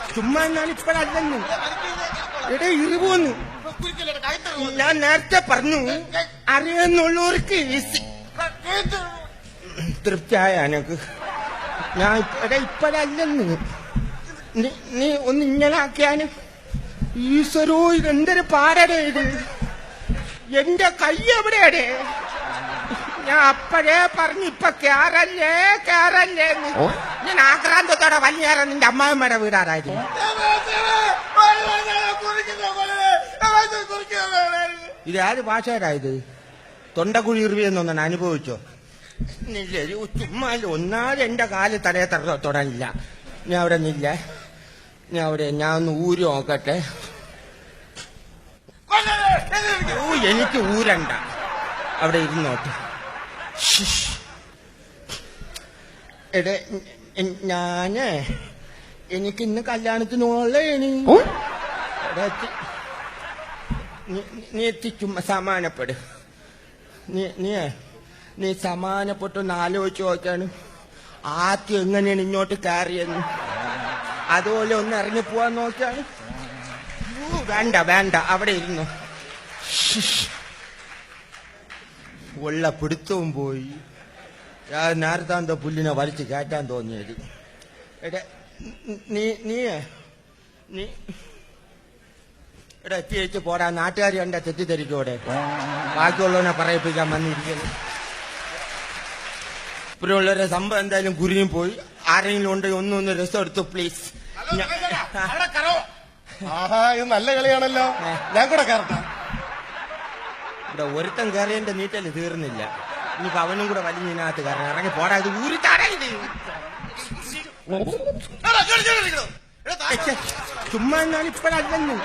ചുമ്മാ ഞാൻ ഇപ്പഴല്ലെന്ന് എടേ ഇരുപോന്ന് ഞാൻ നേരത്തെ പറഞ്ഞു അറിയുന്നുള്ളവർക്ക് തൃപ്തിയായ എനക്ക് ഞാൻ എടേ ഇപ്പഴല്ലെന്ന് നീ ഒന്ന് ഇങ്ങനെ ആക്കിയാന് ഈശ്വരോ ഇതെന്തൊരു പാടടേ ഇത് എന്റെ കൈ എവിടെയാടേ ഞാൻ അപ്പഴേ പറഞ്ഞു ഇപ്പൊ കേറല്ലേ കേറല്ലേന്ന് ഞാൻ ആക്രാന്തത്തോടെ വലിയേറെ നിന്റെ അമ്മായിമ്മയുടെ വീടാരായിരുന്നു ഇത് ഏത് ഭാഷയിലായത് തൊണ്ടക്കുഴി ഇറിവിയെന്നൊന്നാണ് അനുഭവിച്ചോ ഇല്ല ചുമ്മാ ഒന്നാലും എന്റെ കാല് തലയെ തൊടാനില്ല ഞാൻ അവിടെ നില്ല ഞാൻ ഒന്ന് ഊരി നോക്കട്ടെ എനിക്ക് ഊരണ്ട അവിടെ ഇരുന്നോട്ടെ എടേ എനിക്ക് ഇന്ന് കല്യാണത്തിന് പോളേനി നീ എത്തിച്ചും സമാനപ്പെട് നീ സമാനപ്പെട്ടൊന്ന് ആലോചിച്ച് നോക്കാണ് ആദ്യം എങ്ങനെയാണ് ഇങ്ങോട്ട് കയറിയെന്ന് അതുപോലെ ഒന്ന് ഇറങ്ങി പോവാൻ നോക്കിയാണ് വേണ്ട അവിടെ ഇരുന്നു ഉള്ള പിടുത്തവും പോയി നേരത്താന്ത പുല്ലിനെ വലിച്ച് കയറ്റാൻ തോന്നിയത് നീ എടാ എത്തിയേച്ച് പോടാ നാട്ടുകാരി എന്റെ തെറ്റിദ്ധരിക്കോടെ ബാക്കിയുള്ളവനെ പറയിപ്പിക്കാൻ വന്നിരിക്കുന്നു ഇപ്പോഴുള്ളവരുടെ സംഭവം എന്തായാലും കുരിയും പോയി ആരെങ്കിലും ഉണ്ടെങ്കിൽ ഒന്നൊന്ന് രസം എടുത്തു പ്ലീസ് നല്ല കളിയാണല്ലോ ഞാൻ കൂടെ കയറട്ടെ ഇവിടെ ഒരുത്തൻ കയറിയതിന്റെ നീറ്റല് തീർന്നില്ല ഇനിയിപ്പോ അവനും കൂടെ വലിഞ്ഞതിനകത്ത് കയറാൻ ഇറങ്ങി പോടാ ഇത് ഊരിത്താടാ ഇത് ചുമ്മാ ഞാൻ ഇപ്പഴല്ലെന്ന്